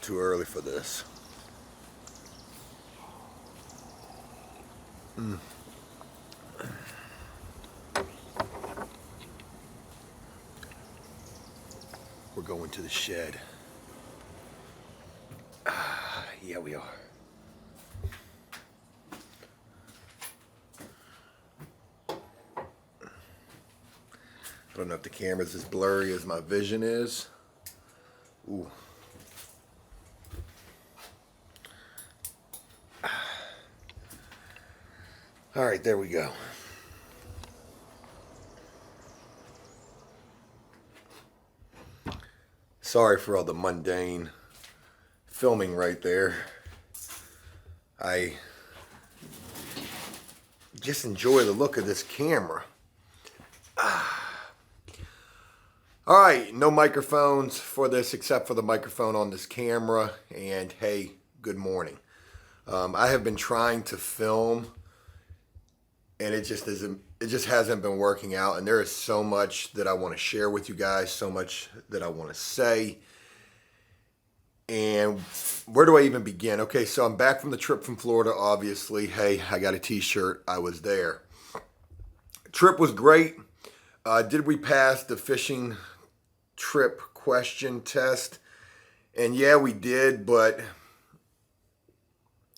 too early for this. We're going to the shed. Yeah, we are. I don't know if the camera's as blurry as my vision is. Ooh. All right, there we go. Sorry for all the mundane filming right there. I just enjoy the look of this camera. All right, no microphones for this except for the microphone on this camera. And hey, good morning. I have been trying to film, and it just hasn't been working out. And there is so much that I want to share with you guys, so much that I want to say. And where do I even begin? Okay, so I'm back from the trip from Florida, obviously. Hey, I got a t-shirt. I was there. Trip was great. Did we pass the fishing trip question test? And yeah, we did, but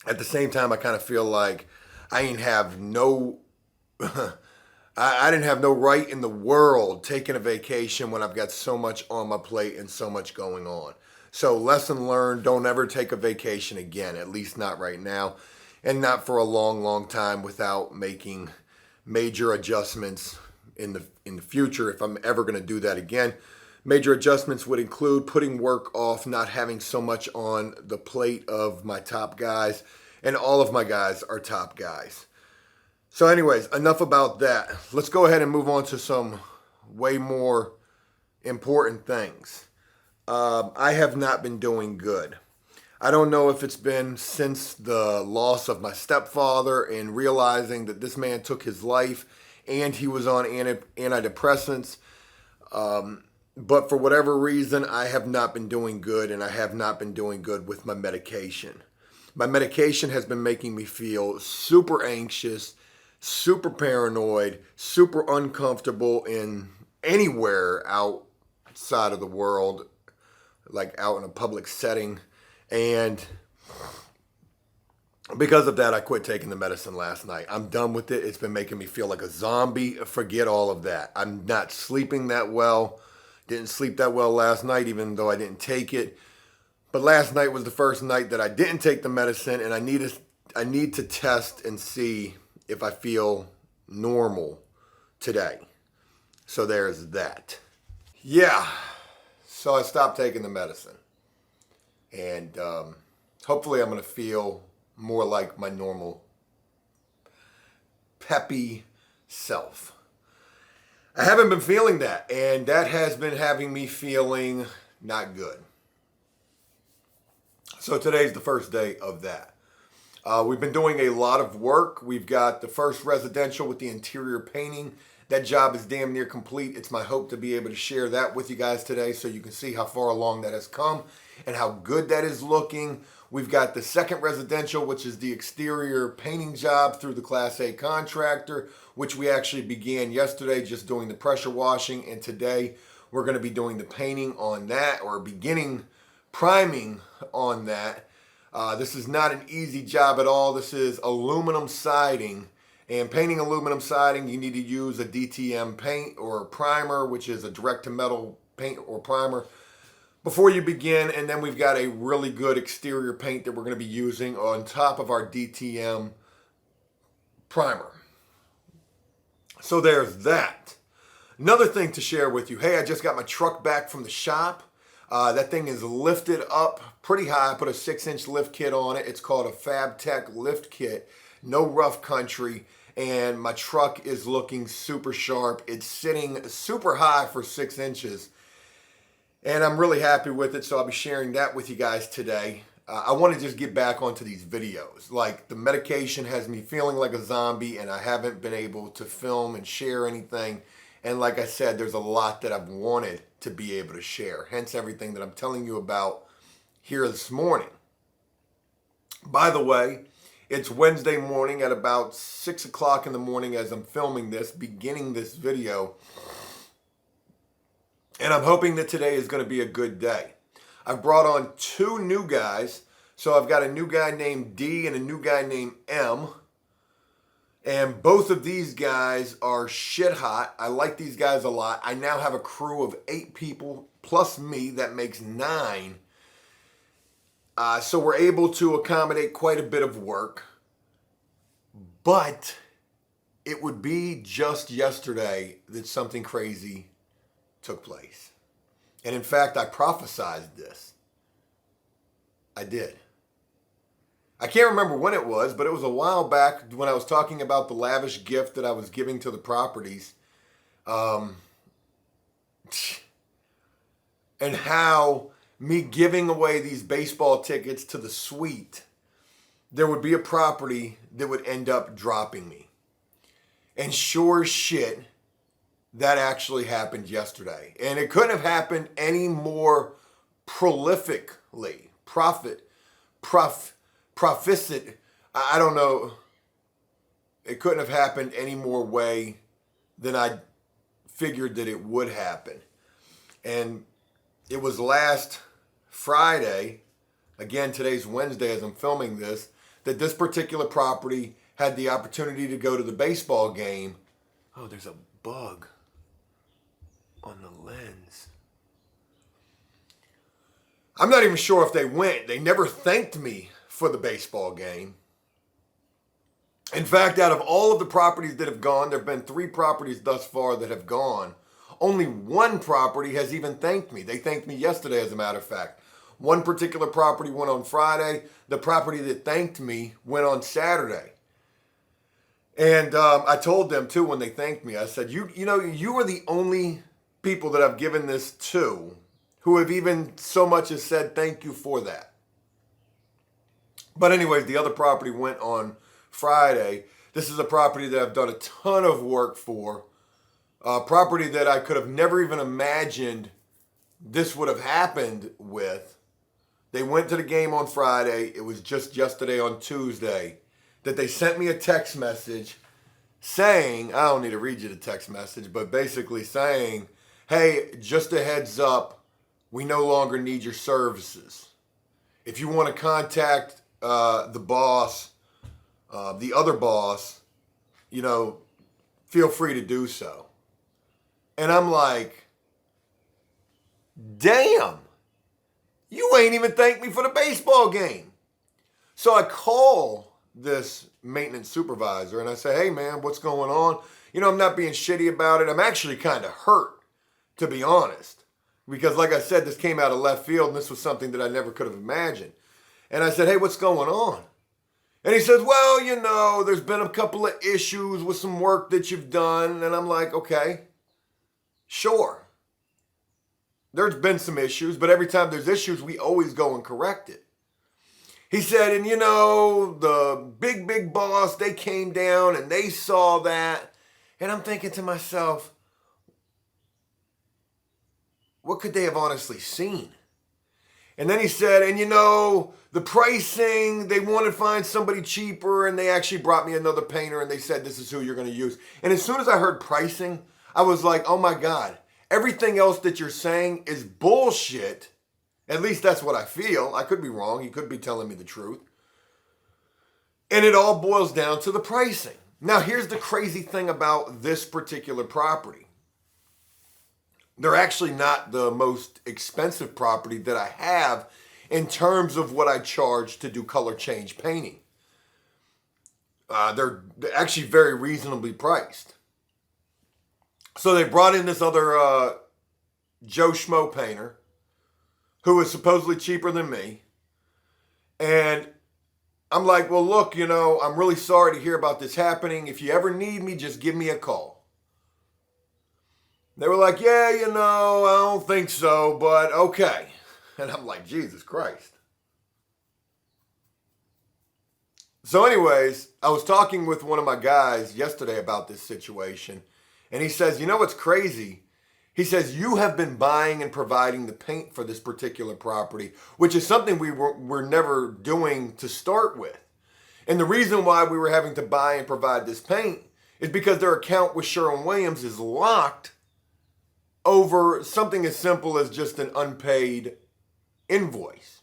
at the same time, I kind of feel like I ain't have no... I didn't have no right in the world taking a vacation when I've got so much on my plate and so much going on. So lesson learned, don't ever take a vacation again, at least not right now, and not for a long, long time without making major adjustments in the future if I'm ever going to do that again. Major adjustments would include putting work off, not having so much on the plate of my top guys, and all of my guys are top guys. So anyways, enough about that. Let's go ahead and move on to some way more important things. I have not been doing good. I don't know if it's been since the loss of my stepfather and realizing that this man took his life and he was on antidepressants. But for whatever reason, I have not been doing good, and I have not been doing good with my medication. My medication has been making me feel super anxious, super paranoid, super uncomfortable in anywhere outside of the world, like out in a public setting. And because of that, I quit taking the medicine last night. I'm done with it. It's been making me feel like a zombie. Forget all of that. I'm not sleeping that well. Didn't sleep that well last night, even though I didn't take it. But last night was the first night that I didn't take the medicine, and I need to test and see if I feel normal today. So there's that. Yeah. So I stopped taking the medicine. And hopefully I'm going to feel more like my normal peppy self. I haven't been feeling that, and that has been having me feeling not good. So today's the first day of that. We've been doing a lot of work. We've got the first residential with the interior painting. That job is damn near complete. It's my hope to be able to share that with you guys today so you can see how far along that has come and how good that is looking. We've got the second residential, which is the exterior painting job through the Class A contractor, which we actually began yesterday just doing the pressure washing. And today we're going to be doing the painting on that, or beginning priming on that. This is not an easy job at all. This is aluminum siding. And painting aluminum siding, you need to use a DTM paint or primer, which is a direct-to-metal paint or primer, before you begin. And then we've got a really good exterior paint that we're going to be using on top of our DTM primer. So there's that. Another thing to share with you. Hey, I just got my truck back from the shop. That thing is lifted up pretty high. I put a 6-inch lift kit on it. It's called a FabTech lift kit. No rough country. And my truck is looking super sharp. It's sitting super high for 6 inches. And I'm really happy with it, so I'll be sharing that with you guys today. I want to just get back onto these videos. Like, the medication has me feeling like a zombie, and I haven't been able to film and share anything. And like I said, there's a lot that I've wanted to be able to share. Hence everything that I'm telling you about here this morning. By the way, it's Wednesday morning at about 6 o'clock in the morning as I'm filming this, beginning this video. And I'm hoping that today is going to be a good day. I've brought on two new guys. So I've got a new guy named D and a new guy named M. And both of these guys are shit hot. I like these guys a lot. I now have a crew of 8 people plus me. That makes 9. So we're able to accommodate quite a bit of work. But it would be just yesterday that something crazy took place. And in fact, I prophesized this. I did. I can't remember when it was, but it was a while back when I was talking about the lavish gift that I was giving to the properties. And how me giving away these baseball tickets to the suite, there would be a property that would end up dropping me. And sure as shit, that actually happened yesterday. And it couldn't have happened any more prolifically. Proficient. I don't know. It couldn't have happened any more way than I figured that it would happen. And it was last Friday, again, today's Wednesday as I'm filming this, that this particular property had the opportunity to go to the baseball game. Oh, there's a bug on the lens. I'm not even sure if they went. They never thanked me for the baseball game. In fact, out of all of the properties that have gone, there have been 3 properties thus far that have gone. Only one property has even thanked me. They thanked me yesterday, as a matter of fact. One particular property went on Friday. The property that thanked me went on Saturday. And I told them, too, when they thanked me, I said, you are the only people that I've given this to who have even so much as said thank you for that. But anyways, the other property went on Friday. This is a property that I've done a ton of work for. A property that I could have never even imagined this would have happened with. They went to the game on Friday. It was just yesterday on Tuesday that they sent me a text message saying, I don't need to read you the text message, but basically saying, hey, just a heads up, we no longer need your services. If you want to contact the boss, the other boss, feel free to do so. And I'm like, damn, you ain't even thanked me for the baseball game. So I call this maintenance supervisor and I say, hey man, what's going on? I'm not being shitty about it. I'm actually kind of hurt, to be honest. Because like I said, this came out of left field and this was something that I never could have imagined. And I said, hey, what's going on? And he says, well, there's been a couple of issues with some work that you've done. And I'm like, okay, sure. There's been some issues, but every time there's issues, we always go and correct it. He said, and the big boss, they came down and they saw that. And I'm thinking to myself, what could they have honestly seen? And then he said, and the pricing, they wanted to find somebody cheaper, and they actually brought me another painter, and they said, this is who you're going to use. And as soon as I heard pricing, I was like, oh my God, everything else that you're saying is bullshit. At least that's what I feel. I could be wrong. He could be telling me the truth. And it all boils down to the pricing. Now, here's the crazy thing about this particular property. They're actually not the most expensive property that I have in terms of what I charge to do color change painting. They're actually very reasonably priced. So they brought in this other Joe Schmo painter who is supposedly cheaper than me. And I'm like, well, look, I'm really sorry to hear about this happening. If you ever need me, just give me a call. They were like, yeah, I don't think so, but okay. And I'm like, Jesus Christ. So anyways, I was talking with one of my guys yesterday about this situation. And he says, what's crazy? He says, you have been buying and providing the paint for this particular property, which is something we were never doing to start with. And the reason why we were having to buy and provide this paint is because their account with Sherwin-Williams is locked over something as simple as just an unpaid invoice.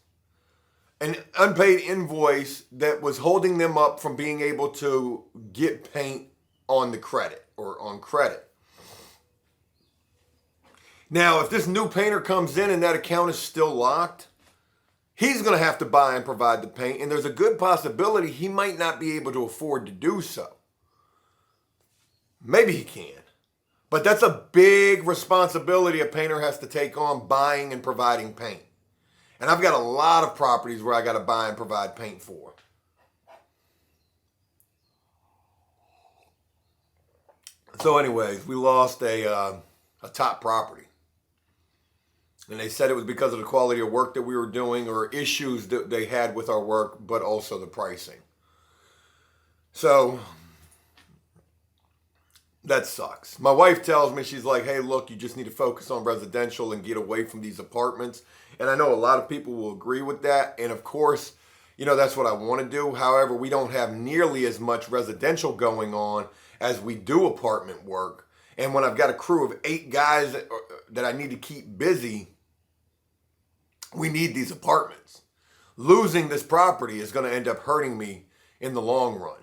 An unpaid invoice that was holding them up from being able to get paint on the credit or on credit. Now, if this new painter comes in and that account is still locked, he's going to have to buy and provide the paint, and there's a good possibility he might not be able to afford to do so. Maybe he can, but that's a big responsibility a painter has to take on, buying and providing paint. And I've got a lot of properties where I got to buy and provide paint for. So anyways, we lost a top property. And they said it was because of the quality of work that we were doing or issues that they had with our work, but also the pricing. So that sucks. My wife tells me, she's like, hey, look, you just need to focus on residential and get away from these apartments. And I know a lot of people will agree with that. And of course, you know, that's what I want to do. However, we don't have nearly as much residential going on as we do apartment work. And when I've got a crew of 8 guys that I need to keep busy, we need these apartments. Losing this property is going to end up hurting me in the long run.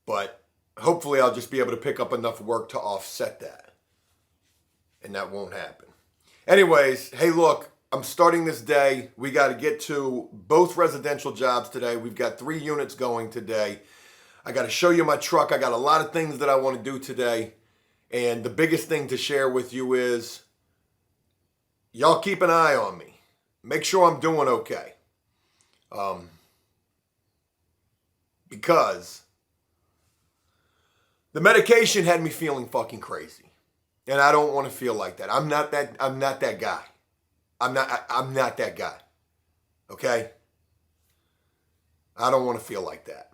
But hopefully I'll just be able to pick up enough work to offset that. And that won't happen. Anyways, hey, look, I'm starting this day. We got to get to both residential jobs today. We've got 3 units going today. I got to show you my truck. I got a lot of things that I want to do today. And the biggest thing to share with you is y'all keep an eye on me. Make sure I'm doing okay. Because the medication had me feeling fucking crazy. And I don't want to feel like that. I'm not that guy. I'm not that guy. Okay? I don't want to feel like that.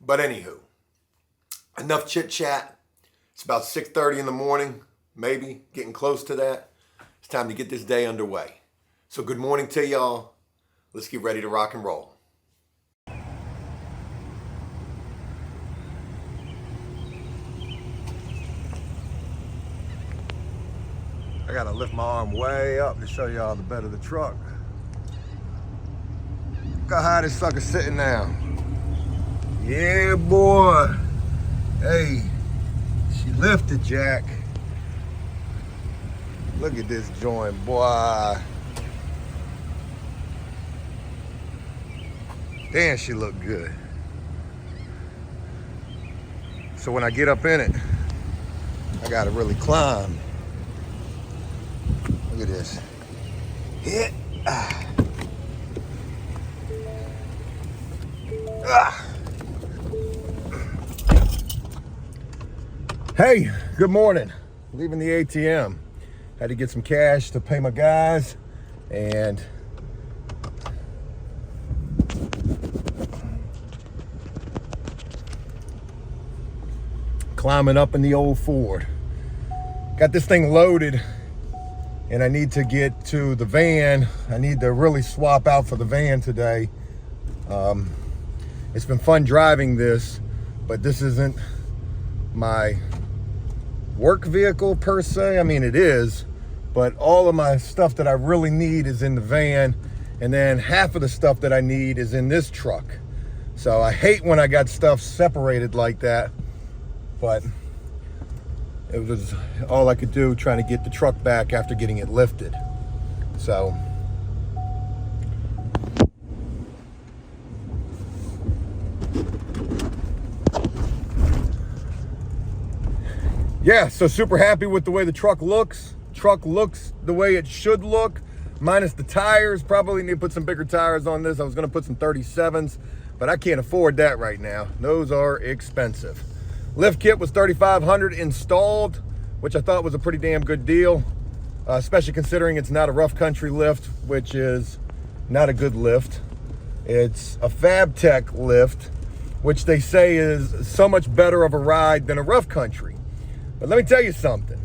But anywho, enough chit chat. It's about 6:30 in the morning, maybe getting close to that. It's time to get this day underway. So good morning to y'all. Let's get ready to rock and roll. I gotta lift my arm way up to show y'all the bed of the truck. Look how high this sucker's sitting now. Yeah, boy. Hey, she lifted, Jack. Look at this joint, boy. Damn, she look good. So when I get up in it, I gotta really climb. Look at this. Hit. Hey, good morning. Leaving the ATM. Had to get some cash to pay my guys and climbing up in the old Ford. Got this thing loaded and I need to get to the van. I need to really swap out for the van today. It's been fun driving this, but this isn't my work vehicle per se. I mean, it is, but all of my stuff that I really need is in the van, and then half of the stuff that I need is in this truck. So I hate when I got stuff separated like that, but it was all I could do trying to get the truck back after getting it lifted. So yeah, so super happy with the way the truck looks. Truck looks the way it should look, minus the tires. Probably need to put some bigger tires on this. I was gonna put some 37s, but I can't afford that right now. Those are expensive. Lift kit was $3,500 installed, which I thought was a pretty damn good deal, especially considering it's not a rough country lift, which is not a good lift. It's a FabTech lift, which they say is so much better of a ride than a rough country. But let me tell you something.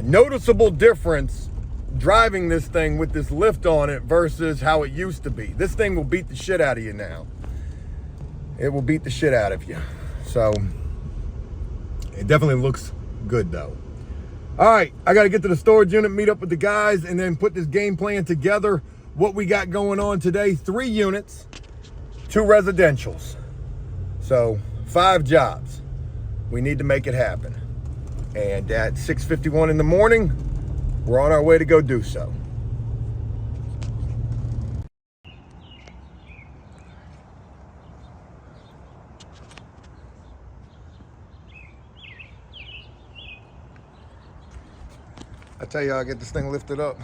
Noticeable difference driving this thing with this lift on it versus how it used to be. This thing will beat the shit out of you now. It will beat the shit out of you. So it definitely looks good though. All right, I got to get to the storage unit, meet up with the guys, and then put this game plan together. What we got going on today: 3 units, 2 residentials. So 5 jobs. We need to make it happen. And at 6:51 in the morning, we're on our way to go do so. I tell you, I'll get this thing lifted up.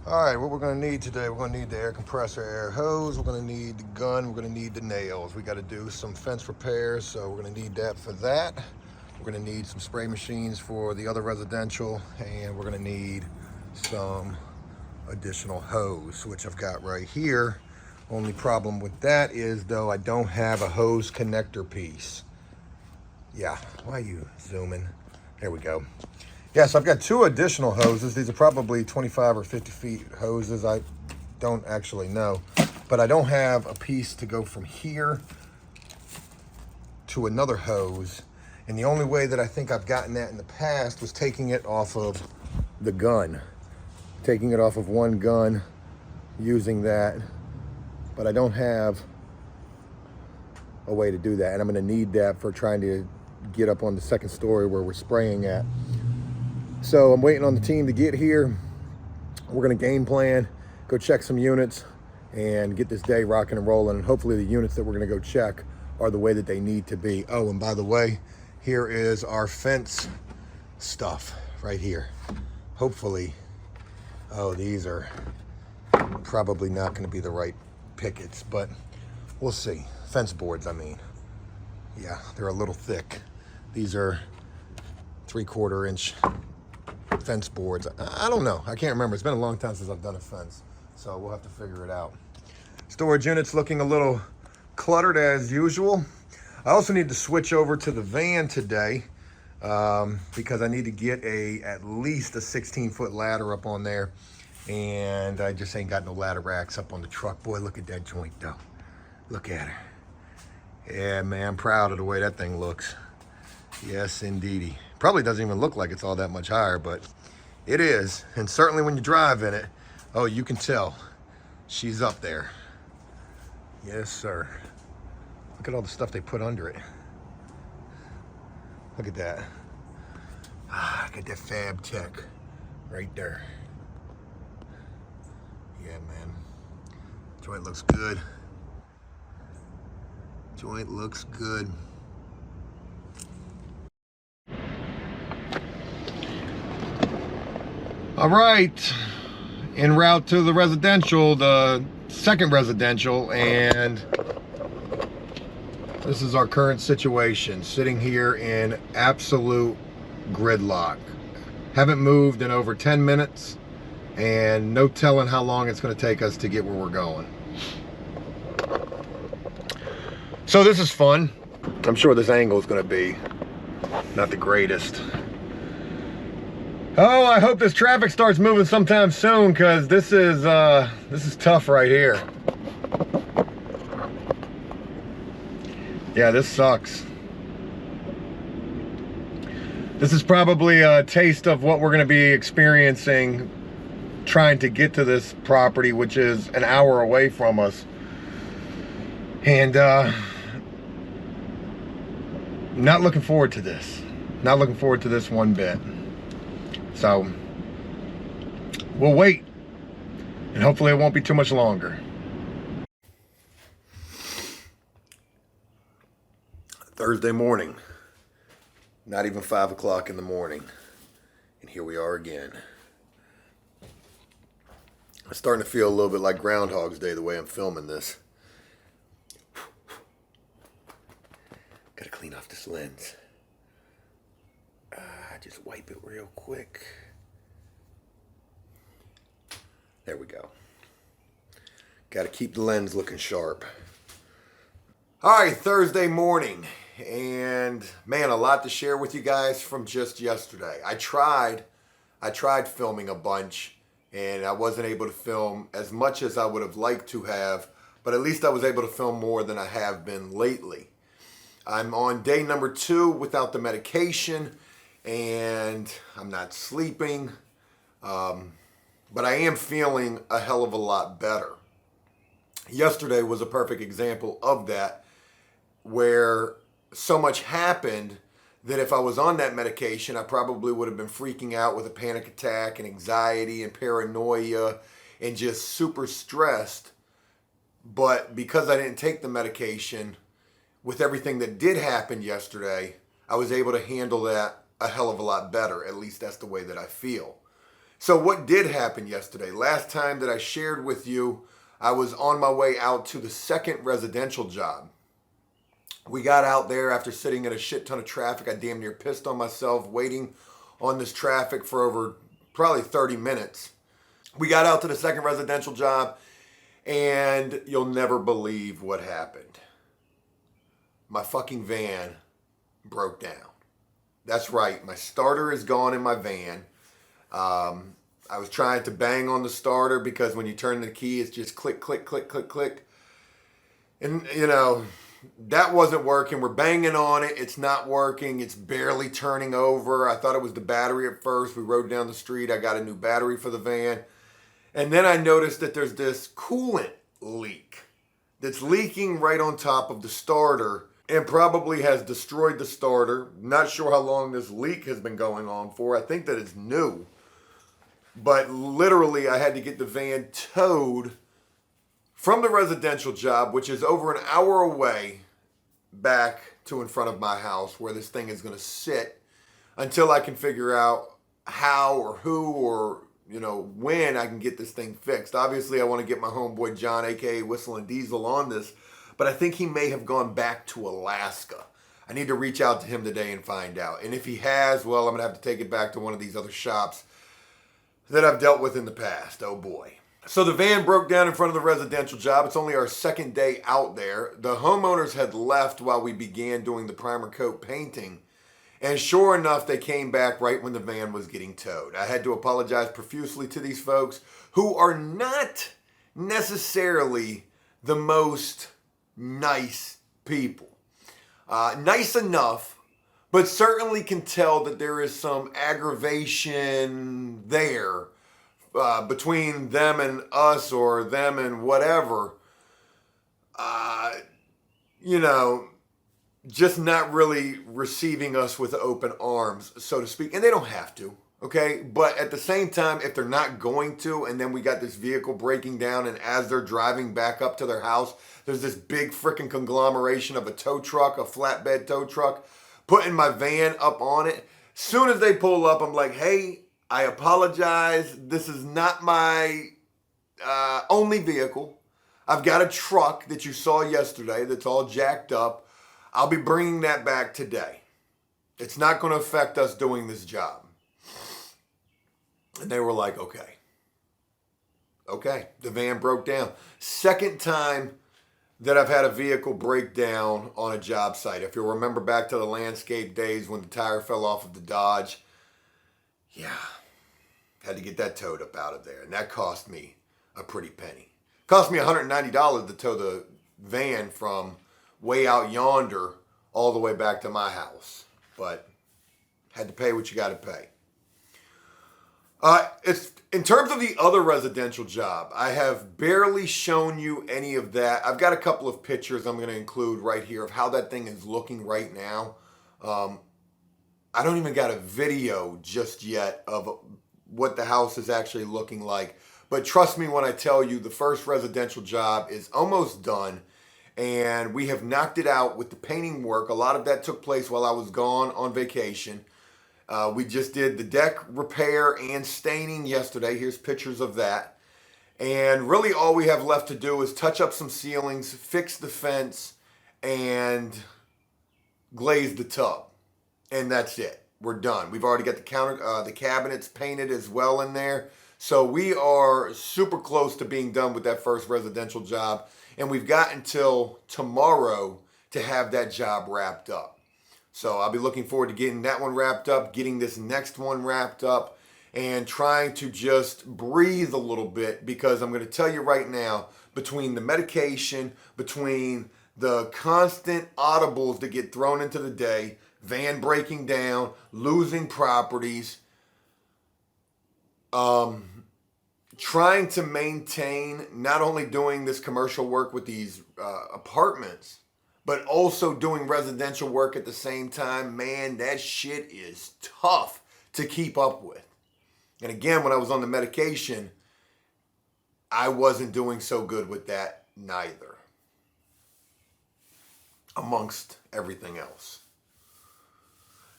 All right, what we're gonna need today, we're gonna need the air compressor, air hose, we're gonna need the gun, we're gonna need the nails. We gotta do some fence repairs, so we're gonna need that for that. We're gonna need some spray machines for the other residential, and we're gonna need some additional hose, which I've got right here. Only problem with that is, though, I don't have a hose connector piece. Yeah, why are you zooming? There we go. Yes, I've got 2 additional hoses. These are probably 25 or 50 feet hoses. I don't actually know, but I don't have a piece to go from here to another hose. And the only way that I think I've gotten that in the past was taking it off of the gun, taking it off of one gun, using that, but I don't have a way to do that. And I'm gonna need that for trying to get up on the 2nd story where we're spraying at. So I'm waiting on the team to get here. We're gonna game plan, go check some units, and get this day rocking and rolling. And hopefully the units that we're gonna go check are the way that they need to be. Oh, and by the way, here is our fence stuff right here. Hopefully, oh, these are probably not gonna be the right pickets, but we'll see. Fence boards, I mean. Yeah, they're a little thick. These are 3/4 inch fence boards. I don't know. I can't remember. It's been a long time since I've done a fence, so we'll have to figure it out. Storage unit's looking a little cluttered as usual. I also need to switch over to the van today because I need to get at least a 16-foot ladder up on there, and I just ain't got no ladder racks up on the truck. Boy, look at that joint though. Look at her. Yeah, man, I'm proud of the way that thing looks. Yes, indeedy. Probably doesn't even look like it's all that much higher, but it is. And certainly when you drive in it, oh, you can tell she's up there. Yes, sir. Look at all the stuff they put under it. Look at that. Ah, look at that Fab Tech right there. Yeah, man. Joint looks good. Joint looks good. All right, en route to the residential, the 2nd residential, and this is our current situation, sitting here in absolute gridlock. Haven't moved in over 10 minutes, and no telling how long it's going to take us to get where we're going. So this is fun. I'm sure this angle is going to be not the greatest. Oh, I hope this traffic starts moving sometime soon, because this is tough right here. Yeah, this sucks. This is probably a taste of what we're going to be experiencing trying to get to this property, which is an hour away from us. And not looking forward to this. Not looking forward to this one bit. So we'll wait, and hopefully it won't be too much longer. Thursday morning, not even 5 o'clock in the morning, and here we are again. It's starting to feel a little bit like Groundhog's Day the way I'm filming this. Gotta clean off this lens. Just wipe it real quick. There we go. Got to keep the lens looking sharp. All right, Thursday morning. And man, a lot to share with you guys from just yesterday. I tried filming a bunch, and I wasn't able to film as much as I would have liked to have, but at least I was able to film more than I have been lately. I'm on day number 2 without the medication, and I'm not sleeping, but I am feeling a hell of a lot better. Yesterday was a perfect example of that, where so much happened that if I was on that medication, I probably would have been freaking out with a panic attack and anxiety and paranoia and just super stressed. But because I didn't take the medication, with everything that did happen yesterday, I was able to handle that a hell of a lot better. At least that's the way that I feel. So what did happen yesterday? Last time that I shared with you, I was on my way out to the second residential job. We got out there after sitting in a shit ton of traffic. I damn near pissed on myself waiting on this traffic for over probably 30 minutes. We got out to the second residential job, and you'll never believe what happened. My fucking van broke down. That's right, my starter is gone in my van. I was trying to bang on the starter because when you turn the key, it's just click, click, click, click, click. And, that wasn't working. We're banging on it. It's not working. It's barely turning over. I thought it was the battery at first. We rode down the street. I got a new battery for the van. And then I noticed that there's this coolant leak that's leaking right on top of the starter and probably has destroyed the starter. Not sure how long this leak has been going on for. I think that it's new. But literally, I had to get the van towed from the residential job, which is over an hour away, back to in front of my house where this thing is going to sit until I can figure out how or who or, when I can get this thing fixed. Obviously, I want to get my homeboy John, aka Whistling Diesel, on this, but I think he may have gone back to Alaska. I need to reach out to him today and find out. And if he has, well, I'm going to have to take it back to one of these other shops that I've dealt with in the past. Oh boy. So the van broke down in front of the residential job. It's only our second day out there. The homeowners had left while we began doing the primer coat painting. And sure enough, they came back right when the van was getting towed. I had to apologize profusely to these folks who are not necessarily the most nice people. Nice enough, but certainly can tell that there is some aggravation there between them and us or them and whatever, just not really receiving us with open arms, so to speak. And they don't have to, okay? But at the same time, if they're not going to, and then we got this vehicle breaking down, and as they're driving back up to their house, there's this big freaking conglomeration of a tow truck, a flatbed tow truck, putting my van up on it. Soon as they pull up, I'm like, hey, I apologize. This is not my only vehicle. I've got a truck that you saw yesterday that's all jacked up. I'll be bringing that back today. It's not going to affect us doing this job. And they were like, okay. Okay, the van broke down. Second time that I've had a vehicle break down on a job site. If you'll remember back to the landscape days when the tire fell off of the Dodge, yeah, had to get that towed up out of there. And that cost me a pretty penny. Cost me $190 to tow the van from way out yonder all the way back to my house. But had to pay what you got to pay. It's in terms of the other residential job, I have barely shown you any of that. I've got a couple of pictures I'm going to include right here of how that thing is looking right now. I don't even got a video just yet of what the house is actually looking like. But trust me when I tell you, the first residential job is almost done. And we have knocked it out with the painting work. A lot of that took place while I was gone on vacation. We just did the deck repair and staining yesterday. Here's pictures of that. And really all we have left to do is touch up some ceilings, fix the fence, and glaze the tub. And that's it. We're done. We've already got the cabinets painted as well in there. So we are super close to being done with that first residential job, and we've got until tomorrow to have that job wrapped up. So I'll be looking forward to getting that one wrapped up, getting this next one wrapped up, and trying to just breathe a little bit, because I'm going to tell you right now, between the medication, between the constant audibles that get thrown into the day, van breaking down, losing properties, trying to maintain not only doing this commercial work with these apartments, but also doing residential work at the same time, man, that shit is tough to keep up with. And again, when I was on the medication, I wasn't doing so good with that neither, amongst everything else.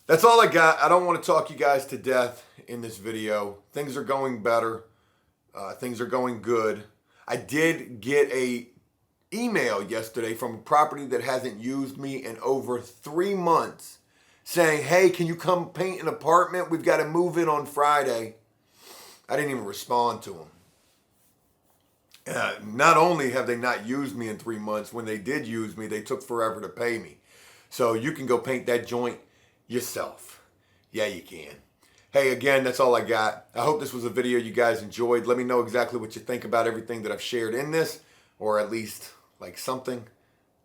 That's all I got. I don't want to talk you guys to death in this video. Things are going better. Things are going good. I did get a email yesterday from a property that hasn't used me in over 3 months saying, hey, can you come paint an apartment? We've got to move in on Friday. I didn't even respond to them. Not only have they not used me in 3 months, when they did use me, they took forever to pay me. So you can go paint that joint yourself. Yeah, you can. Hey, again, that's all I got. I hope this was a video you guys enjoyed. Let me know exactly what you think about everything that I've shared in this, or at least like something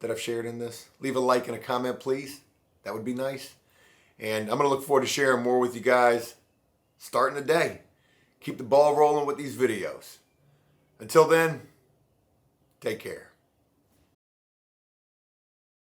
that I've shared in this. Leave a like and a comment, please. That would be nice. And I'm going to look forward to sharing more with you guys starting today. Keep the ball rolling with these videos. Until then, take care.